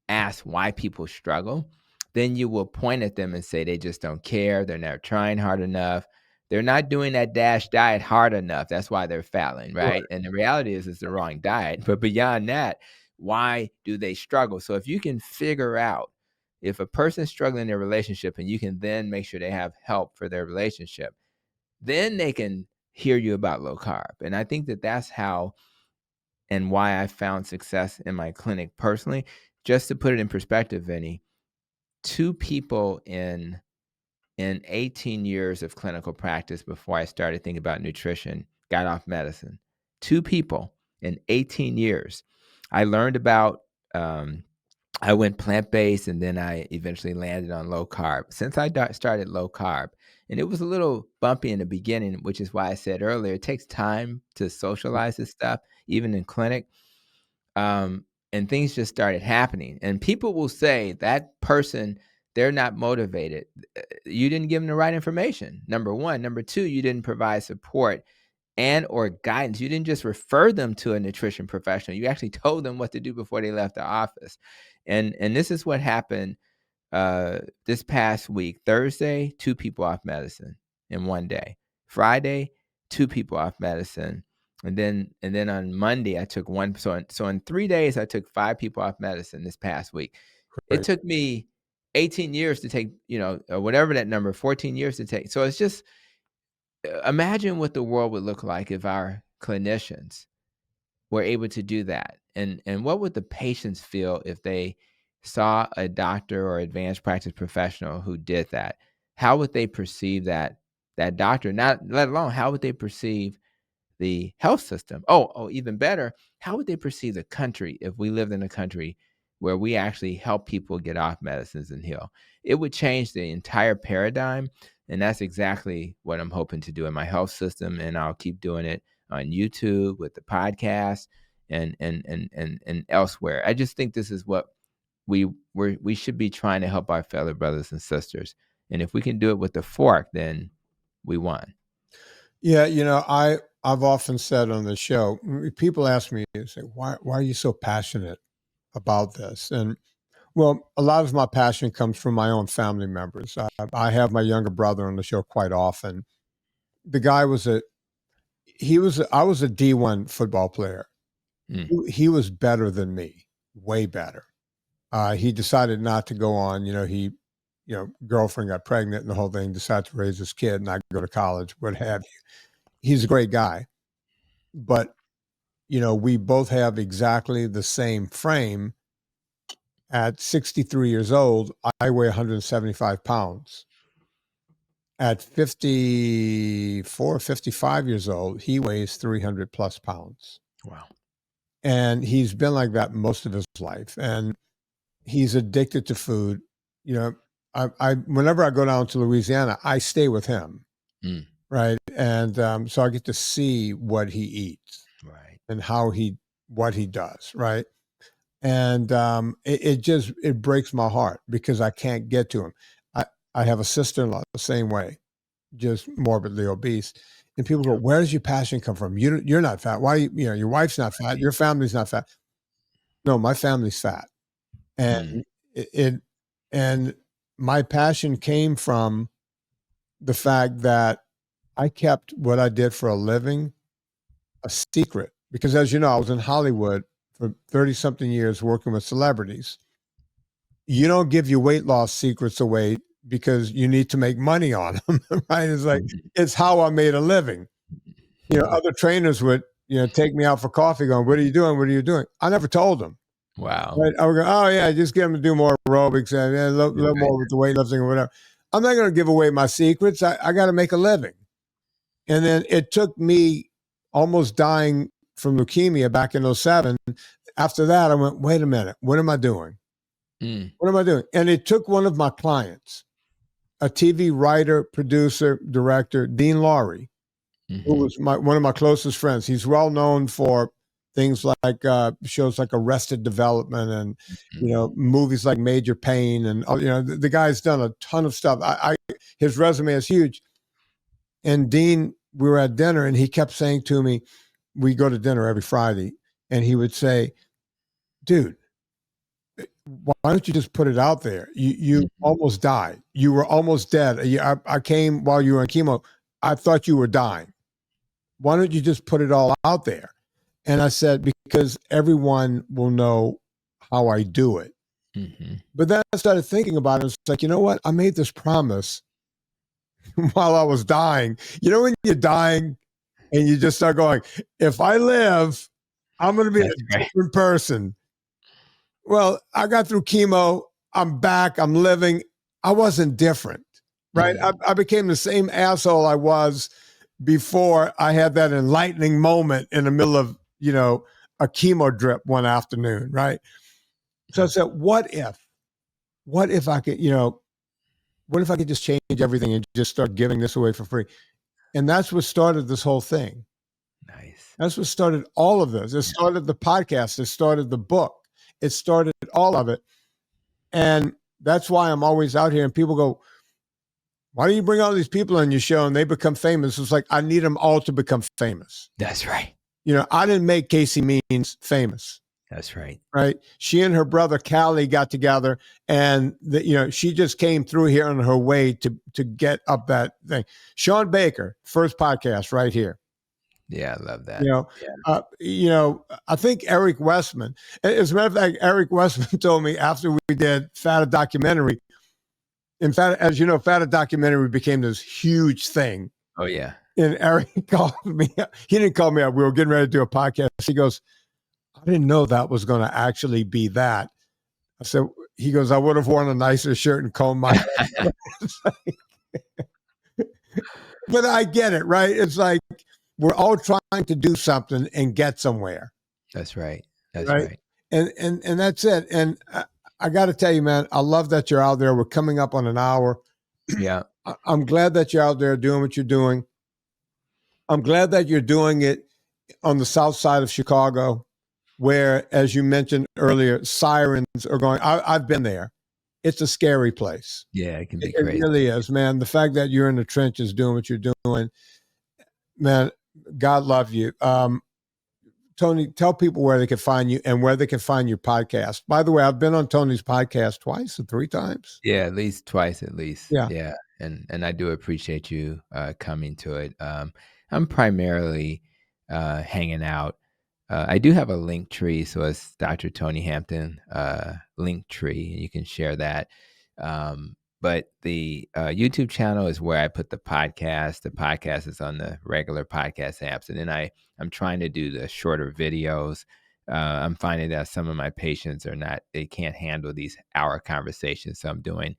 ask why people struggle, then you will point at them and say they just don't care. They're not trying hard enough. They're not doing that DASH diet hard enough. That's why they're failing, right? And the reality is it's the wrong diet. But beyond that, why do they struggle? So if you can figure out if a person's struggling in their relationship, and you can then make sure they have help for their relationship, then they can hear you about low carb. And I think that that's how and why I found success in my clinic personally. Just to put it in perspective, Vinnie, 2 people in 18 years of clinical practice before I started thinking about nutrition got off medicine. 2 people in 18 years. I learned about, I went plant-based, and then I eventually landed on low carb. Since I started low carb, and it was a little bumpy in the beginning, which is why I said earlier, it takes time to socialize this stuff, even in clinic. And things just started happening. And people will say that person, they're not motivated. You didn't give them the right information, number one. Number two, you didn't provide support and or guidance. You didn't just refer them to a nutrition professional. You actually told them what to do before they left the office. And this is what happened this past week. Thursday, 2 people off medicine in one day. Friday, 2 people off medicine. And then on Monday, I took 1. So in 3 days, I took 5 people off medicine this past week. Right. It took me 18 years to take, or whatever that number, 14 years to take. So it's just, imagine what the world would look like if our clinicians were able to do that. And what would the patients feel if they saw a doctor or advanced practice professional who did that? How would they perceive that doctor? Not let alone how would they perceive the health system? Oh, even better, how would they perceive the country if we lived in a country where we actually help people get off medicines and heal? It would change the entire paradigm. And that's exactly what I'm hoping to do in my health system. And I'll keep doing it on YouTube, with the podcast, and elsewhere. I just think this is what we should be trying to help our fellow brothers and sisters. And if we can do it with the fork, then we won. Yeah, I've often said on the show, people ask me, they say, why are you so passionate about this? And well, a lot of my passion comes from my own family members. I have my younger brother on the show quite often. The guy I was a D1 football player. He was better than me, way better. He decided not to go on. Girlfriend got pregnant and the whole thing, decided to raise his kid, not go to college, what have you. He's a great guy. But, we both have exactly the same frame. At 63 years old, I weigh 175 pounds. At 54, 55 years old, he weighs 300 plus pounds. Wow. And he's been like that most of his life. And he's addicted to food. I whenever I go down to Louisiana, I stay with him. Right. And so I get to see what he eats. Right. And what he does. Right. And it breaks my heart because I can't get to him. I have a sister-in-law the same way, just morbidly obese. And people go, where does your passion come from? You're not fat. Why, your wife's not fat. Your family's not fat. No, my family's fat. And and my passion came from the fact that I kept what I did for a living a secret. Because as you know, I was in Hollywood for 30-something years working with celebrities. You don't give your weight loss secrets away because you need to make money on them, right? It's like, it's how I made a living. Other trainers would, take me out for coffee going, what are you doing? What are you doing? I never told them. Wow. Right? I would go, oh yeah, just get them to do more aerobics and a little more with the weightlifting or whatever. I'm not going to give away my secrets. I got to make a living. And then it took me almost dying from leukemia back in 2007. After that, I went, wait a minute, what am I doing? What am I doing? And it took one of my clients, a TV writer, producer, director, Dean Laurie, who was one of my closest friends. He's well known for things like shows like Arrested Development and movies like Major Pain, and the guy's done a ton of stuff. His resume is huge. And Dean, we were at dinner, and he kept saying to me, we go to dinner every Friday, and he would say, dude, why don't you just put it out there? You almost died. You were almost dead. I came while you were on chemo. I thought you were dying. Why don't you just put it all out there? And I said, because everyone will know how I do it. But then I started thinking about it. It's like, you know what? I made this promise while I was dying. When you're dying and you just start going, if I live, I'm going to be a different person. Well, I got through chemo. I'm back. I'm living. I wasn't different, right? I became the same asshole I was before I had that enlightening moment in the middle of, a chemo drip one afternoon, right? So I said, what if I could, what if I could just change everything and just start giving this away for free? And that's what started this whole thing. Nice. That's what started all of this. It started the podcast. It started the book. It started all of it. And that's why I'm always out here and people go, why do you bring all these people on your show and they become famous? It's like, I need them all to become famous. That's right. I didn't make Casey Means famous. That's right. Right. She and her brother Callie got together and she just came through here on her way to get up that thing. Sean Baker, first podcast right here. Yeah, I love that. I think Eric Westman, as a matter of fact, Eric Westman told me after we did Fata Documentary, in fact, as you know, Fata Documentary became this huge thing. Oh, yeah. And Eric called me. He didn't call me up. We were getting ready to do a podcast. He goes, I didn't know that was going to actually be that. I said, he goes, I would have worn a nicer shirt and combed my hair. But I get it, right? It's like, we're all trying to do something and get somewhere. That's right. That's right. And that's it. And I got to tell you, man, I love that you're out there. We're coming up on an hour. Yeah. I'm glad that you're out there doing what you're doing. I'm glad that you're doing it on the south side of Chicago, where, as you mentioned earlier, sirens are going. I've been there. It's a scary place. Yeah, it can be It crazy. really is, man. The fact that you're in the trenches doing what you're doing, man, God love you. Tony, tell people where they can find you and where they can find your podcast. By the way, I've been on Tony's podcast twice or three times. Yeah, at least twice at least. Yeah. Yeah, and I do appreciate you coming to it. I'm primarily hanging out. I do have a link tree, so it's Dr. Tony Hampton link tree, and you can share that. But the YouTube channel is where I put the podcast. The podcast is on the regular podcast apps, and then I'm trying to do the shorter videos. I'm finding that some of my patients they can't handle these hour conversations. So I'm doing,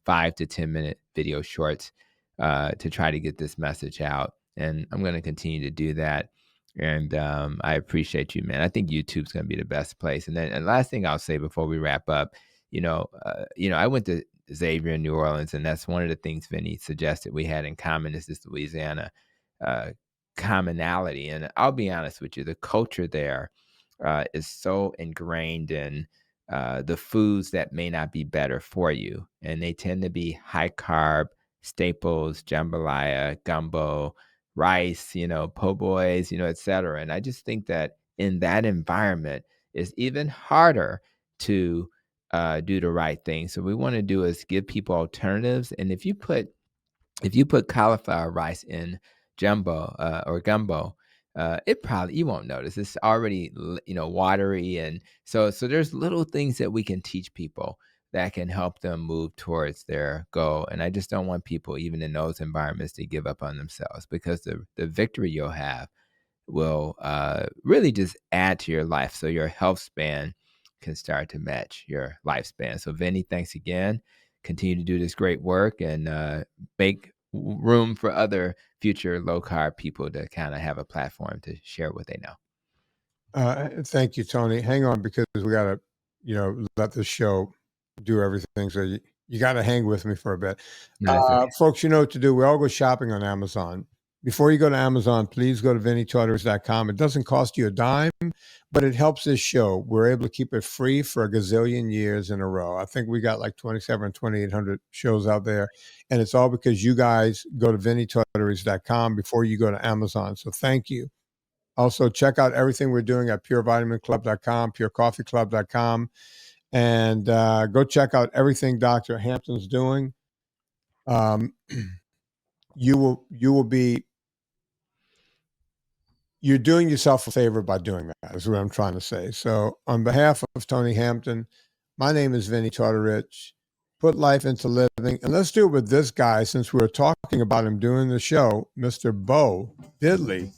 5 to 10 minute video shorts to try to get this message out. And I'm going to continue to do that. And I appreciate you, man. I think YouTube's going to be the best place. And then, and last thing I'll say before we wrap up, I went to Xavier in New Orleans, and that's one of the things Vinnie suggested we had in common is this Louisiana commonality. And I'll be honest with you, the culture there is so ingrained in the foods that may not be better for you. And they tend to be high carb staples, jambalaya, gumbo, rice, po' boys, et cetera. And I just think that in that environment, it's even harder to do the right thing. So what we want to do is give people alternatives. And if you put cauliflower rice in jumbo or gumbo, you won't notice. It's already watery, and so there's little things that we can teach people that can help them move towards their goal. And I just don't want people, even in those environments, to give up on themselves, because the victory you'll have will really just add to your life, so your health span can start to match your lifespan. So Vinnie, thanks again. Continue to do this great work and make room for other future low carb people to kind of have a platform to share what they know. Thank you, Tony. Hang on, because we got to, let the show do everything. So you got to hang with me for a bit. No, okay. Folks, you know what to do. We all go shopping on Amazon. Before you go to Amazon, please go to VinnieTortorich.com. It doesn't cost you a dime, but it helps this show. We're able to keep it free for a gazillion years in a row. I think we got like 2,800 shows out there. And it's all because you guys go to VinnieTortorich.com before you go to Amazon. So thank you. Also, check out everything we're doing at PureVitaminClub.com, PureCoffeeClub.com. And go check out everything Dr. Hampton's doing. You're doing yourself a favor by doing that, is what I'm trying to say. So on behalf of Tony Hampton, my name is Vinnie Tortorich. Put life into living. And let's do it with this guy, since we were talking about him doing the show, Mr. Bo Diddley.